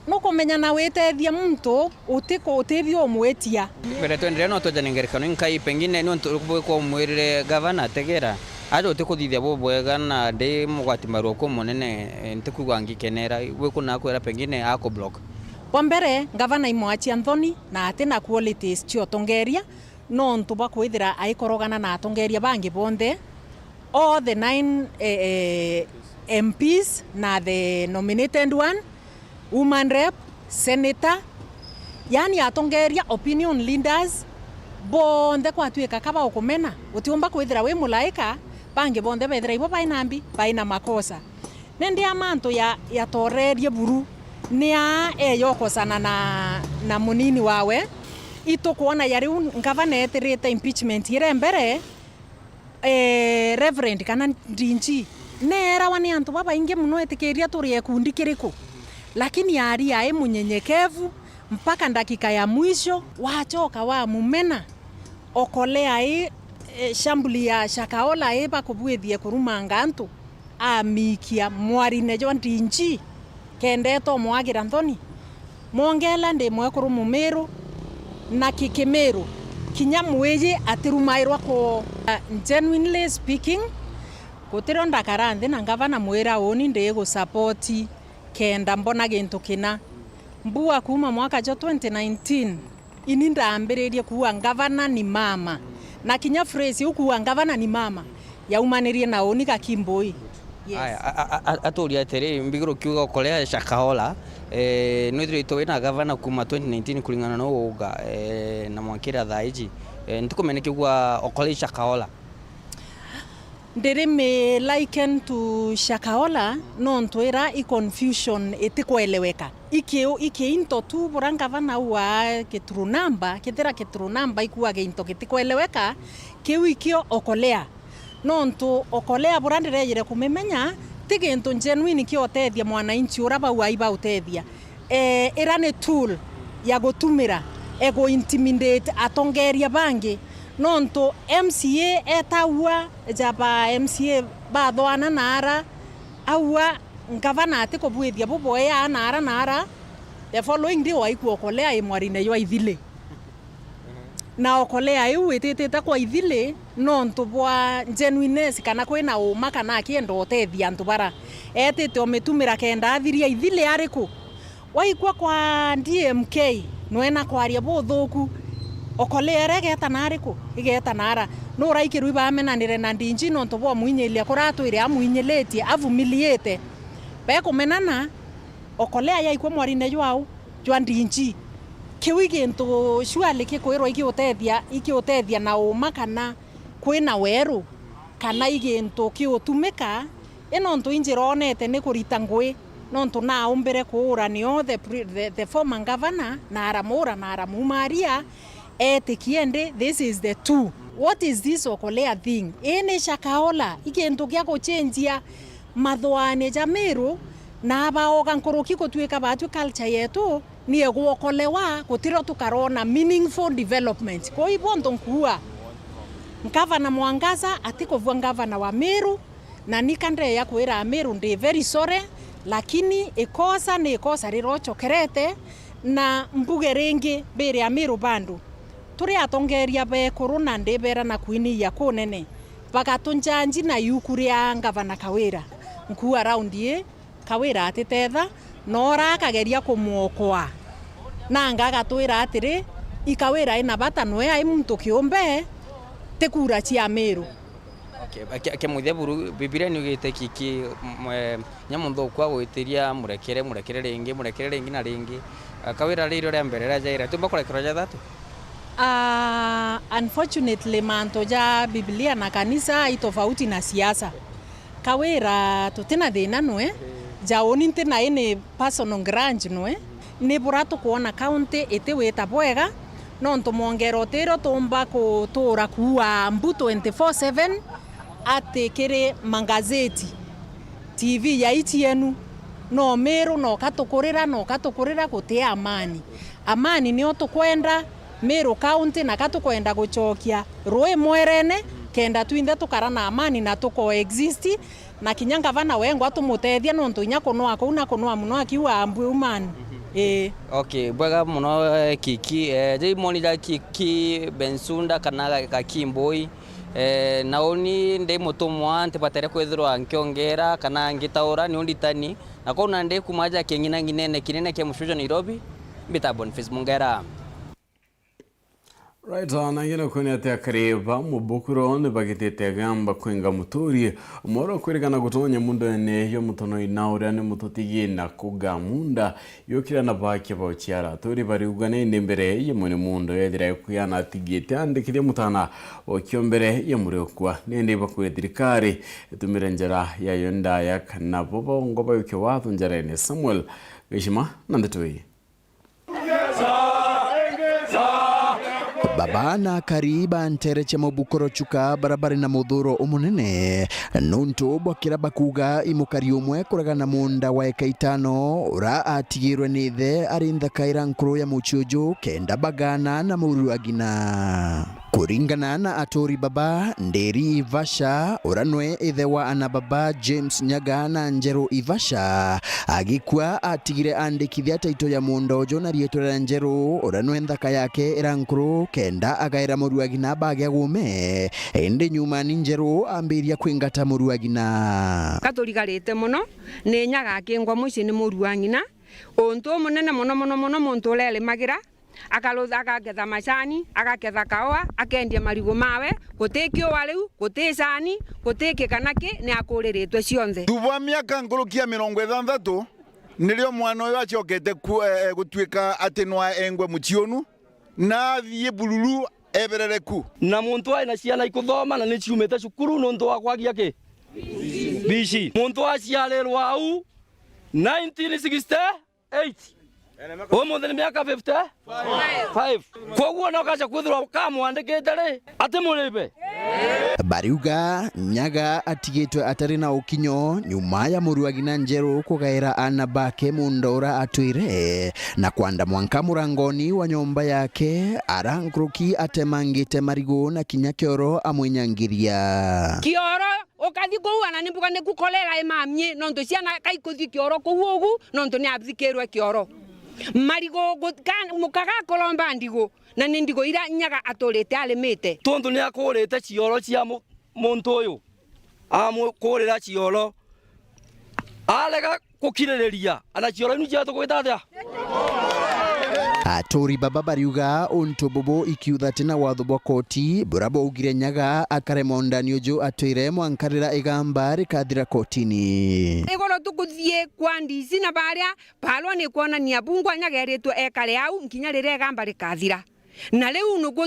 no kumenya na wetethia muntu utiko utethio umwetia mbere twendere no toja ningerekano nkai pengine no ntu kwa mwirire gavana tegera ajo utikuthithia bobwega na ndi mugwati maruko munene ntikugwa ngikenera we kuna kwira pengine ako block bombere gavana imwachi Anthony na atena qualities cio tongeria no ntu bakwithira aikorogana na tongeria bangi bonde all the 9 MPs na the nominated one woman rep senator yani atongeria opinion leaders bonde kwatuika kaba ukumena utiumba kwithira we mulaika bangi bonde bethira ibo bainambi baina makosa nende amanto ya torerie buru nia eyokosana na munini wawe itukuona yari gavana etirite impeachment ire mbere reverend kana ndinji nera wani antu baba inge muno etikiria turi ekundi kiriko lakini yari ae munyenyekevu mpaka dakika ya mwisho wachoka wa mumena okolea shambuli ya shakaola eba kubwethie kurumanga antu amikia mwari nejo ndinji kendeto mwagira Anthony mongela ndi mwekuru mumiru na kikimeru kinya mweje atirumairwa ko genuinely speaking kutironda karande na gavana mwera oni ndego support kenda mbona gintu kina mbua kuma mwaka jo 2019 ini ndambiririe kuwa gavana ni mama na kinya phrase ukuwa gavana ni mama yaumanirie na oni ka Kimboy. Yes. Aturia tere mbigiro kiuga kolea shakahola nwithire itowena gavana kuma 2019 kulingana no uga na mwakira thaiji ntikumene kiuga okole shakahola ndere me liken to shakahola no ntwira confusion etikueleweka iki into tu buranga vana wa ketrunamba ketera ketrunamba ikuwa ge into ketikueleweka kiwikio okolea no ntu okolea burandire yire kumemenya tigintu genuine kiotethia mwananchi uraba waiba utethia irane tool ya gutumira ego intimidate atongeria bangi nonto MCA etaua jaba MCA bathwana nara aua ngavana atiko bwithia buboya nara the following day waikuokolea imwarine yo ithile na okolea iu ititite kwa ithile nonto bwa genuineness kana kwina uma kana akiendo otethia antu bara etite ometumira kenda athiria ithile ariku waikwa kwa DMK noena kwaria buthuku okolere geta nariku igeta nara no raikirwi bamenanire na ndinji nonto bwa muinyelia kuratwire amuinyeletie avumiliete bekumenana okolea yaikwa mwarine yao jwa ndinji kiwigintu shwale kikwirwa ikiutethia na uma kana kwina weru kana igintu kiutumika inonto injironete ni kurita ngwi nonto na umbere kuura ni the former governor na aramumaria etikiende this is the two. What is this okolea thing? Ene shakaola igintu gya kuchenjia mathwane jamiru na baoga nkoroki kutwika batu culture yetu ni eguokolewa kutiro tukarona meaningful development. Kwa hivyo ntonkua Gavana Mwangaza atiko vwa gavana wa Meru na nikande ya kuira Meru ndi very sorry lakini ikosa ni ikosa rirochokerete na mbuge rengi bere ya Meru bandu turi atongeria be corona ndebera na kwini ya kunene bagatunjanji na yukuria gavana Kawira nkuu around ye Kawira atitetha nora kageria kumuokoa na ngagatwira atiri ikawira ina bata noe ai muntu kiombe tekura chia Meru. Okay, akemuthe buru Biblia ni ugite kiki nyamundo kwa gwitiria murekere ringi na ringi Kawira riro rya mbere ra jaira tumba kurekera ja thatu. Unfortunately manto ja Biblia na kanisa itofauti na siasa. Kawira tutina thina noe jaoni ntina ine personal grudge noe ni burato kuona county itiwita bwega nonto mwongero tero tomba kutura kuwa mbuto 24/7 atekere mangazeti TV ya itienu no Meru no katukurira kutia amani ni otukwenda Meru county na katukwenda guchokia roe mwerene kenda twinde tukara na amani na tuko exist na kinyanga vana wengo atumutethia nonto inya kunwa kuna muno akiwa ambwe umani. Okay, bwaga muno kiki je moni ja kiki bensunda kana kakimboi naoni nde mutumwa ntipatere kwithirwa nkiongera kana ngitaura ni unditani na kona nde kumaja kengina nginene kinene ke mushujo Nairobi bitabon Facebook ngera. Right on, ngino kuni atakariba mubukuro ne bagitete gamba kwenga muturi moro kwirigana gutonya mundo ene yo mutono inaura ne mutotigi na kugamunda yokira na baki bauchiara tori bari ugane ndembere yemone mundo yedira kuyana tigete andikire mutana okyombere yemurokwa nende bakwetirikari tumirenjera ya yonda yakana bobo ngoba yokyo watu njara ne Samuel Gishima Nteto. Babana kariba ntereche mubukoro chuka barabara na mudhuro umunene nuntu bwakira bakuga imukari umwe kuragana munda wa eka 5 ura atigirwe nithe arinda kaira nkuru ya muchuju kenda bagana na muru agina kuringana na atori baba nderi Ivasha uranwe ithe wa ana baba James Nyaga na Njeru Ivasha agikwa atigire andikithia taito ya mundo jona rietora Njeru uranwe ndaka yake irankuru kenda agaira muruagina bagya gume ende nyuma ni Njeru ambiria kwingata muruagina katoligarete muno ne Nyaga akengwa muci ni muruangina onto munene muno muntu lele magira akaloza akagetha macani akaketha kaoa akendia marigo mawe gutekio wariu gutecani guteke kanake ni akuriritwe cionthe tuva miaka ngurukia 60 nilio mwana uyu acokete gutwika atinwa engwe muchionu na thie bululu eberereku na muntu aina ciana ikuthoma na ni ciumite cukuru nonto akwagia ki bici muntu aciarerwa au 1968 Omo miaka 55 koguo no kaca kwithirwa kamwandikite ri ati muribe Bariuga Nyaga atigitwe atari na ukinyo nyuma ya muruagi na njeru kugaira ana bake mundora atwire na kwanda mwanka murangoni wa nyomba yake arangruki atemangite marigo na kinya kioro amwinyangiria kioro okathi kou ana nimbuga ne kukolera emamye nonto ciana kaikuthi kioro kuugu nonto ni abzikerwa kioro marigo kan mukaga kolomba ndigo na nindigo ira Nyaga atorete alemete tondu ni akorete cioro cia muntu uyu amukorera cioro alega kukirireria ana cioro inu cia tukwita atia Atori baba Bariuga onto bobo ikiutha tena watho bwa koti burabo ugire Nyaga akaremo ndani ujo atwire mwankarira igamba rikathira kotini igoro tukuthie kwa ndici na baria palwa ni kuona ni abungwa Nyaga eritwe ekare au nkinya rire igamba rikathira na leo nugo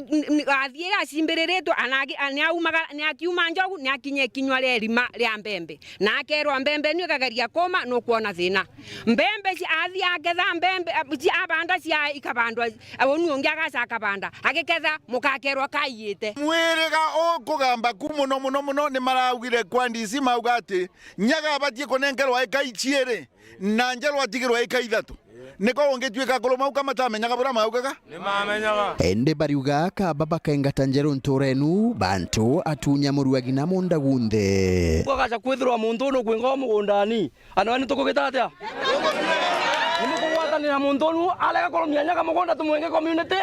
athiera acimbereretwo anagi aniaumaga ni akiuma njogu ni akinye kinywa lerima ria mbembe na akerwa mbembe ni gagaria koma no kuona thina mbembe ci athi agetha mbembe ci abanda cia ikabandwa awonu ongiaga akabanda agiketha mukakerwa kaiyite mwirega o kugamba kumuno ni maraugire kwa ndici mauga ati Nyaga abatie kunengerwa ekai ciere na njerwa atigirwa ekai ithatu niko ongitwika koloma kama tamenyaga bura maugaga ni mamenyaga ende Bariuga ka baba kaingata njeru ntorenu bantu atunya muruagi na munda gunde kwagacha kwithirwa muntu no kwinga mugundani ana ni tukugita atia nimukugwatanira muntu nu alega kolomia Nyaga mugunda tumwenge community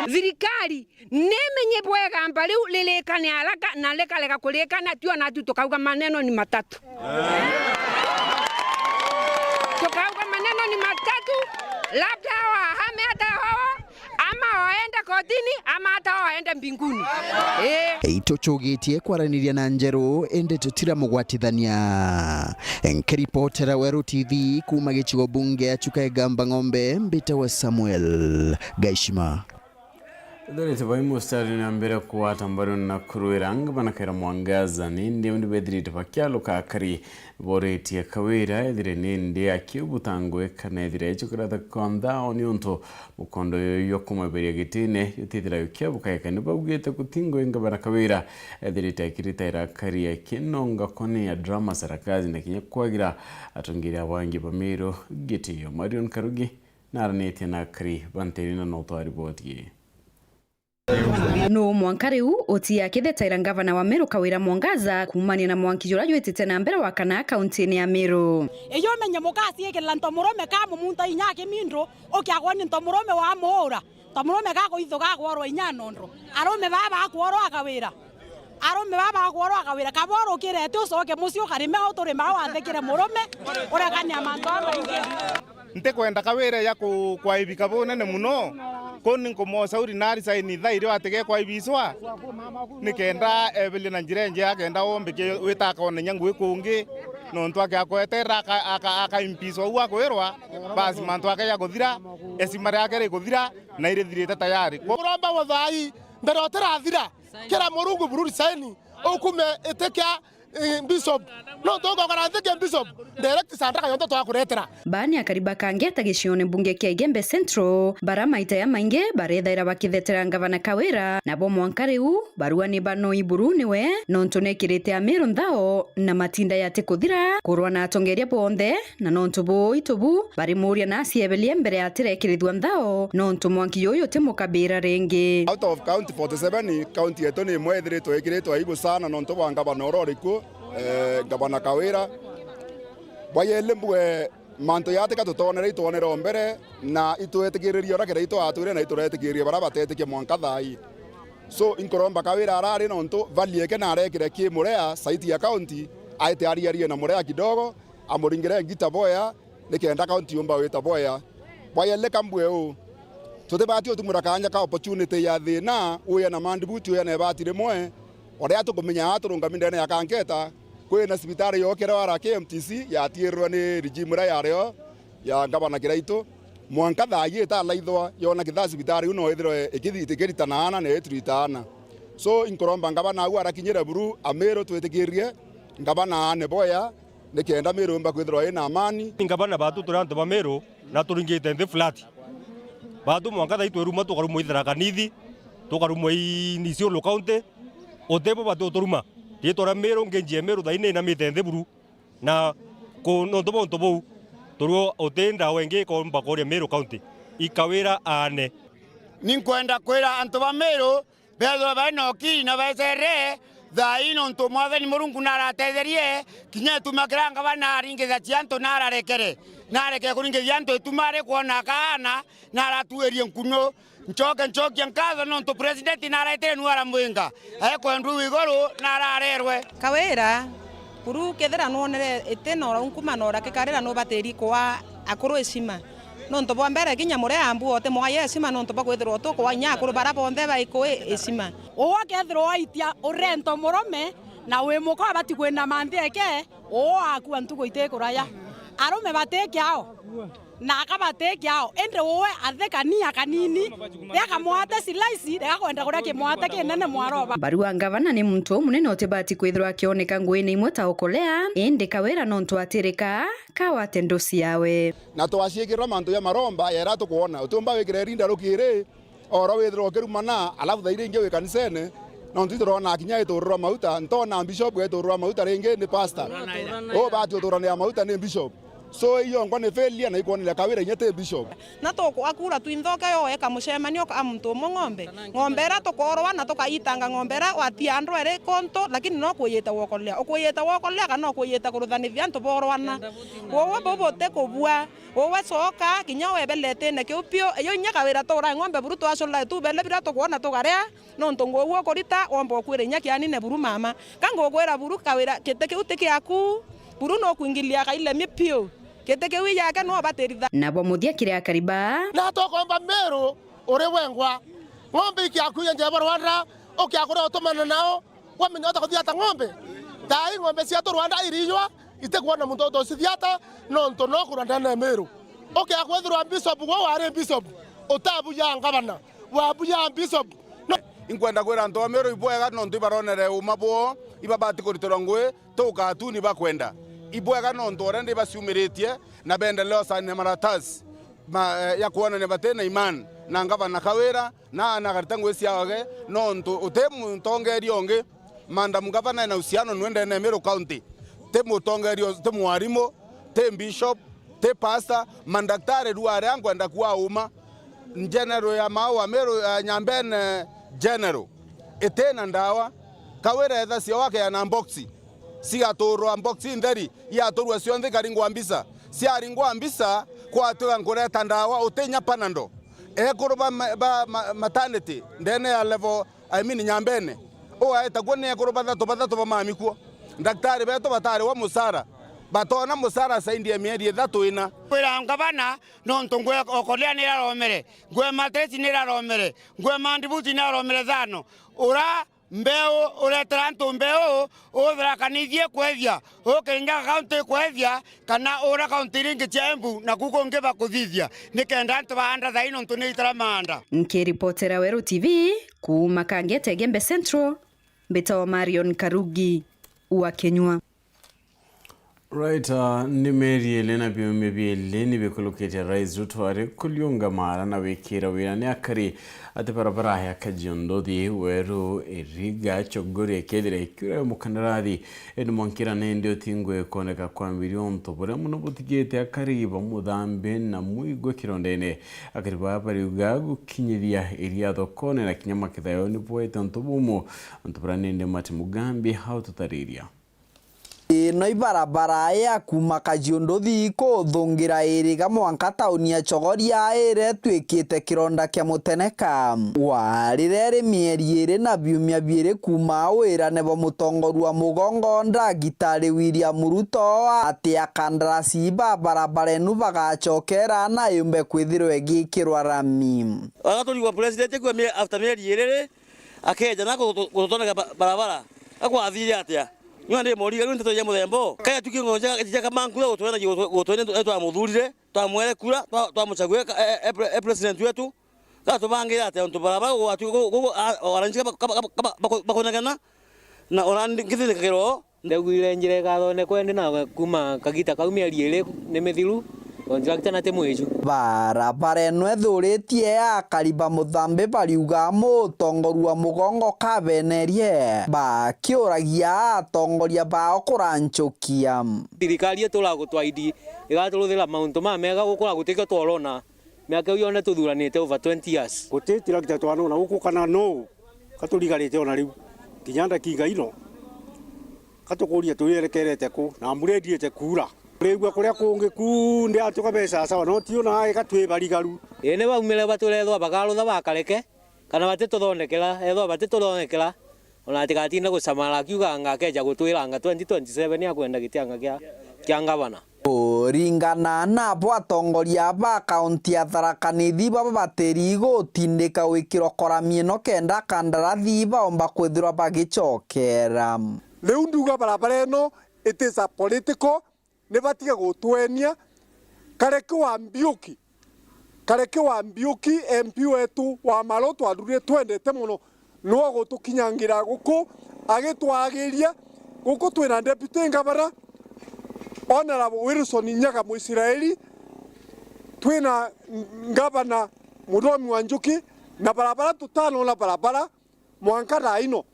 thirikari nemenye bwega mbali lelekane alaka na lekalega kulekana tio na tu tukauga maneno ni matatu tukauga maneno ni matatu labda wahame hata hawa ama waende kotini ama hata waende mbinguni itochogetie kwaraniria na njeru ende tutira mugwatithania nkiripotera Weru TV kuma gichigo bunge achuka egamba ng'ombe mbite wa Samuel Gaishima Dore tibai mustari na mbere kuwa tambaru na kuruiranga banakera mwangaza nindi ndi bedri tabakyalo ka kari boreti ya kawira edire nindi akiubutangwe kana edire chukurata konda onionto mukondo yokuma beri gitine yutidira yukebuka yakane bagwete kutingo enga banakawira edire takirita ira kari ya kinonga kone ya drama sarakazi na kinyakwagira atungira abangi bamiro gitiyo Marion Karugi naranete na kari banterina notwari boti No mwankariu otia kithetaira gavana wa Meru Kawira Mwangaza kumania na mwanki jura jwetete na mbere wa kana kaunti ya Meru eyo menye mukasi ekela ntomurome ka mumunta inyake mindro okiagwani ntomurome wa mora ntomurome ka koitho ka kworo inyanondo arome baba akworo akawira kaboro kirete ucoke mucio karime uturi ma wathekire murume urakania manto maingi nte kwenda kawira ya kwa ibika bonene muno koni nkomosauri nari saini thaire watege kwa ibiswa nikenda ebili na njirenje yakenda ombike witaka ona nyangu ikungi no ntwake akwetera aka impiswa uwa kwirwa basi mantu ake ya kuthira esimare yake ri kuthira na ire thirite tayari kuromba wathai ndarotera thira kera murungu bururi saini okume etekia bishop no toka kana thike bishop direct sandaka yonto to akuretera bani akariba kangeta gicione bunge kia Igembe Central barama itaya mainge barethaira bakithetera gavana Kawira na bo mwankariu barua ni bano iburu niwe nonto nekirite Meru nthao na matinda yate kuthira kurwa na atongeria bonthe na nonto bo itubu bari muria na ciebelie mbere ya tirekirithwa nthao nonto mwanki yoyo temukabira rengi out of county 47 county yetu ni mwethiritwo ikiritwo aibu sana nonto bwa gavana ororiku gavana Kawira bayele mbwe manto yateka tutonera itonera mbere na itwetikiriria rakira ito atwire na ituretikiriria bara batetike mwanka thai so inkoromba Kawira arari nonto valieke na arekire ki murea site ya county aite ariarie na murea kidogo amuringire ngita boya nikenda county umba wita boya bayele kambwe o tutebati otumura kanya ka opportunity ya thina uya na mandibuti uya na batire mwe oria tukumenya aturunga mindene ya kanketa kwena sibitari yokera wara KMTC yatirwa ni regime ra yario ya gavana Kiraito mwanka thaye ta laithwa yona kitha sibitari uno ethiro ikithite kiritana na etritana so inkoromba gavana au arakinyira buru Amero twetikirie gavana ne boya nikenda Meru mba kwithirwa ina amani gavana batu turanto ba Meru na turingite nthi flat batu mwanka thaitu ruma tukarumwa ithira kanithi tukarumwa ni cio county otebo batotoruma tietora mero ngenje mero daine na mitende buru na ko no tobo toruo otenda wenge ko mbakore mero county ikawera ane ninkwenda kwera antoba mero bedo bano kina baisere daino ntomwa ni murungu naratetherie kinya tumakiranga banaringe za chianto nararekere nareke kuringe yanto tumare kuona kana naratuerie nkuno nchoke nkatho no to president naraite nuara mwenga eko ndu igoro nararerwe kawera puru kethera nonere eteno unkuma nora kekarera no bateri kwa akoro esima no ntobo mbere kinya more ambu ote moya esima no ntobo kwethero to kwa nya akoro bara bonde ba iko esima o kethero aitia orento morome na we moko abati kwenda mandeke o aku antuko ite kuraya arome bateke ao na akabateke ao ende wowe athekania kanini yaka mwate silaisi ndega kwenda kuria kimwate kinene mwaroba barua ngavana ni muntu munene otebati kwithirwa akioneka ngwini imwe ta ukolea indi kawira no ntwatirika kawa tendosi yawe na twacikirwa mantu ya maromba yera tukuona utumba wikire rinda rukiri oro withirwa kirumana alafu thaire inge wikanisene no ntiturona kinya iturwa mauta ntona bishop iturwa mauta ringi ni pastor o bati uturana ya mauta ni bishop so iyo ngone felia na ikonile kawira nyete bishop na to akura twinthoka yo eka mucemanio ka muntu ng'ombe ng'ombera to korwa na to kaitanga ng'ombera watia andwere konto lakini no kuyeta wokolea kana kuyeta kuruthanithia ntu borwana wowe bobote kubua wowe soka kinya webelete ne kiupio iyo nya kawira to ra ng'ombe buru to asola tu bele bira to kuona to garea no ntongo wo korita wombo kwire nya kiani ne buru mama kango kwira buru kawira kiteke uteke aku buru no kuingilia kaile mipio keteke wiyake no bateritha nabo muthia kiria kariba na to komba mero ore wengwa ng'ombe ikiakuya nje Rwanda okiakora otomana nao wamenya utakuthia ng'ombe tai ng'ombe cia Rwanda irinywa itekwana muntu to sithiata no nto no kuranda na mero okiakwethirwa bishop wo wari bishop otabu ya ngavana wabu ya bishop inkwenda kwira nto mero ibwega no nto ibaronere umabo ibabati kuritorwa ngwe toka tu ni bakwenda ibwega no nto rende basiumiritie na bendeleo sana maratasi ya kuona ne batena iman na ngavana kawira na kartangwe siawage no nto utemu ntongeri onge manda mgavana na usiano nwende na Meru County temu tongeri temu warimo tem bishop te pastor mandaktare duare angwenda kwa uma general ya mawa Meru nyambene general etena ndawa kawira etha cio wake ya namboxi sigaturwa mboxi nderi ya turwa cio nthi karingwa mbisa siaringwa mbisa kwa tuga ngureta ndawa utenya panando ekurba maternity ndene ya level nyambene o aita kwone kurba thatu ba mamikuo daktari beto batari wa musara batona musara saindi ya mieri ithatu ina kwira ngavana no ntongwe okolea ni raromere ngwe matesi ni raromere ngwe mandibuti ni raromere thano ura mbeo uretera ntu mbeo uthira kanithie kwethia ukiringa kaunti kwethia kana ura kaunti ringi chembu na kuko ngeba kuthithia nikenda ntu baanda thaino ntu ni itara maanda nkiripotera Weru TV kuma Kangete Gembe Central Mbito Marion Karugi wa Kenywa. Right, ni meri elena biomebele ni bekolokete rais rutware kulyunga mara na wekira wirane akari ate barabara ya kajiondo di Weru eriga chogore kedire kure mukanaradi enu monkira nende tingwe koneka kwa milion tobore muno butigete akari bamudambe na muigwe kirondene akari babari ugagu kinyiria eriado kone na kinyama kidayo ni poeta ntobumo ntobranende mati mugambi how tutariria no ibarabara ya kuma Kajiondo thiko thungira iriga mwanka tauni ya Chogoria ire twikite kironda kya muteneka warire mieri iri na biumia biiri kuma wira nebo mutongoru wa mugongo Ndagitari William Ruto ati akandarasi barabara enu bagachokera na yumbe kwithirwe gikirwa rami agatoriwa president kwa after mieri iri akeja nako gutondeka barabara akwathire atia Nyande moriga nteto ya muthembo kaya tukingonja gatija kamankula gutwena gutwene muthurire twamwere kura twamuchagwe president wetu gatubangira ate onto baraba oranjika bakonagana na orandi ngithire kagero ndegwire njire gathone kwende na kuma kagita kaumia riere ne methiru contractor te mwijo barabara eno ethuritie ya kariba muthambi bariuga mutongoru wa mugongo kabenerie bakiuragia atongoria bao kuranchukia thirikari turagutwaidi igaturuthira mauntu ma mega gukura gutika twarona miaka iyo ne tuthuranite over 20 years gutitira kita twanona guku kana no katurigarite ona riu kinyanda kinga ino katukuria tuyerekerete ku na murediete kura Rewa kuria kungi kunde atuka besa sawa no tio na eka twe barigaru ene baumire baturethwa bagarutha bakareke kana batituthondekera ethwa batituthondekera ona tigatinda gucamara kiuga ngakeja gutwiranga 2027 akwenda gitianga kia ngavana ringana na atongoria ba kaunti ya Tharaka Nithi baba bateri gutindika wikirokora mieno kenda kandarathi baomba kwithirwa bagichokera riu nduga barabara eno it is a political nebatiga gutwenia kareke wa mbiuki MP wetu wa maro twadurire twendete muno no gutukinyangira guku agitwagiria guku twina deputy ngavana Honorable Wilson Nyaga Muisiraeli twina ngavana Mudomi wa Njuki na barabara tutano na barabara mwankara ino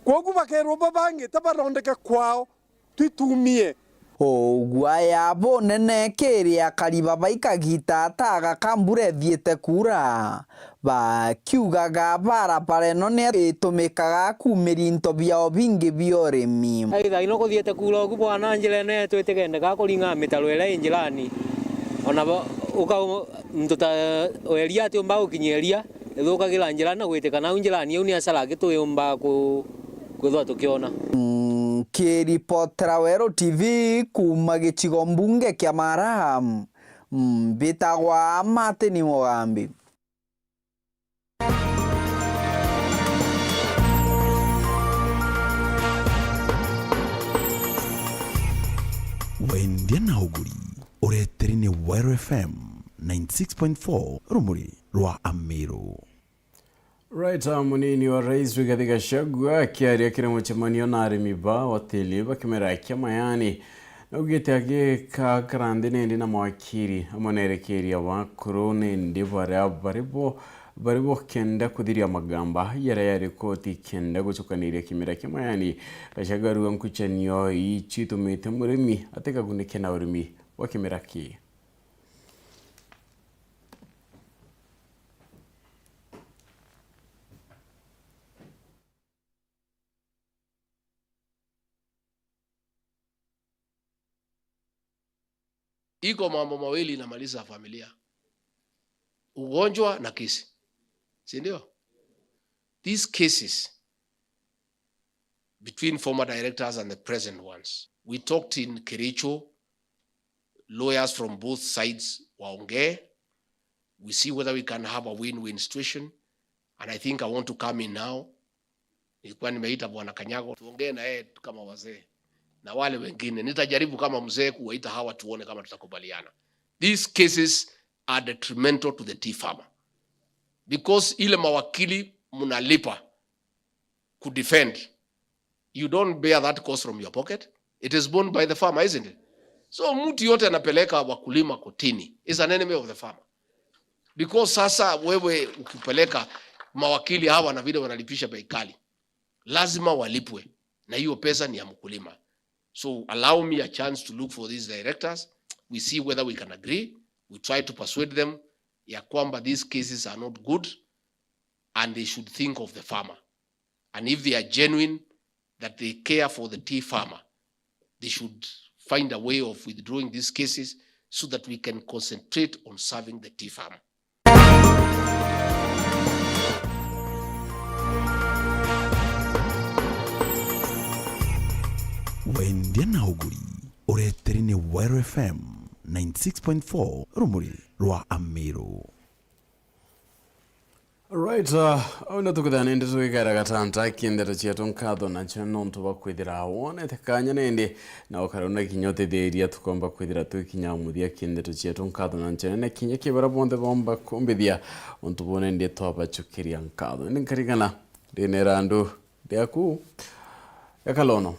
kogu bakerwo babange tabarondeke kwao twitumie ogwa yabo nene keria kariba baikagita taga kambure thiete kura bakiugaga barabara eno ne itumikaga kumirinto biao bingi bioremi aitha ino kuthiete kura ogu bwana njira ne twetegende ga kuringa mitaro ira injirani ona uka mtuta oeria ati umba ukinyeria ithukagira njira na gwitikana njirani au ni asara gituyumba kwithwa tukiona kiripotera Weru TV kuma gicigo mbunge kia Maraha bitagwa Martin Mugambi wendia na uguri ureteri ni Weru FM 96.4 rumuri rwa Amiru. Right, munini wa rais Rigathi Gachagua akiaria kire mucemanio na arimi ba hoteli bakimerakia mayani na ugite agika karande nendi na mawakiri amonerekeria wa korone ndi baribo kenda kuthiria magamba yari koti kenda gucukaniria kimerakia mayani Gachagua ruga nkuchanio ichitumite murimi ateka gunikena urimi wa kimerakia. Iko mambo mawili inamaliza familia. Ugonjwa na kesi. Si ndio? These cases between former directors and the present ones. We talked in Kericho, lawyers from both sides waongee. We see whether we can have a win-win situation. And I think I want to come in now. Nilikuwa nimeita Bwana Kanyago tuongee na yeye kama wazee. Na wale wengine nitajaribu kama mzee kuwaita hawa tuone kama tutakubaliana. These cases are detrimental to the tea farmer because ile mawakili mnalipa ku defend, you don't bear that cost from your pocket. It is borne by the farmer, isn't it? So mtu yote anapeleka wakulima kotini is an enemy of the farmer because sasa wewe ukipeleka mawakili hawa na vile wanalipisha bei kali lazima walipwe na hiyo pesa ni ya mkulima. So allow me a chance to look for these directors. We see whether we can agree. We try to persuade them ya kwamba these cases are not good and they should think of the farmer. And if they are genuine, that they care for the tea farmer, they should find a way of withdrawing these cases so that we can concentrate on serving the tea farmer. wendia na uguri ureteri ni Weru FM 96.4 rumuri rwa Amiru. Right, ona tukudhani ndi tuikara katanta kiendera chetu nkatho na chano ntuba kwithira wone tekanya nende na okarona kinyote deria tukomba kwithira tukinyamuthia kiendera chetu nkatho na chane kinya kibara bonde bomba kombithia untubone ndi toba chukiria nkatho ndi karigana dinera ndu ndiaku yakalono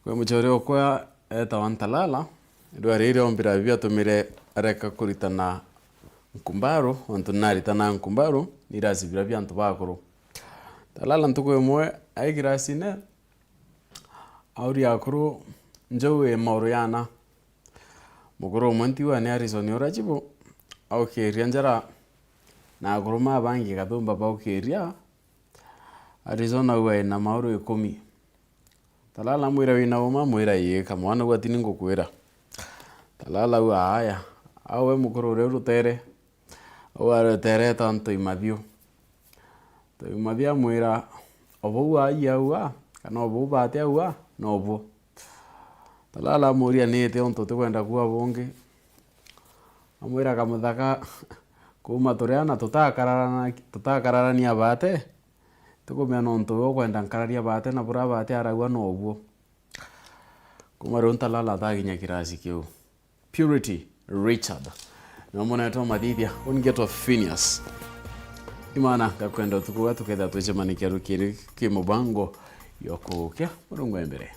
kwa mchoreo kwa tawantalala ndwarire ombira bia tumire areka kuritana nkumbaro onto naritana nkumbaro nirazibira bya ntu bakuru talala ntuko imwe aigirasine auri akuru njowe mauro yana mugoro monti wa ne arizoni orajibo au keria njara na akuru mabangi gathumba ba keria Arizona we na mauro 10 talala mwira wina uma mwira ye kamwana gwatini ngukwira talala wa aya awe mukuru rero tere oware tere tanto imadio to imadia mwira obo wa yawa kana obo bate wa no obo talala muria nete onto te kwenda kuwa bonge amwira kamuthaka kuma toreana tutakararania bate tukumya nonto yo kwenda nkararia bate na bura bate aragwa no obo kuma ronta lala taginya kirasi kiu Purity Richard na mwana to madithia ungeto Phineas imana gakwenda tukuwa tuketha tuchemanikia rukiri kimubango yoko kya murungu embere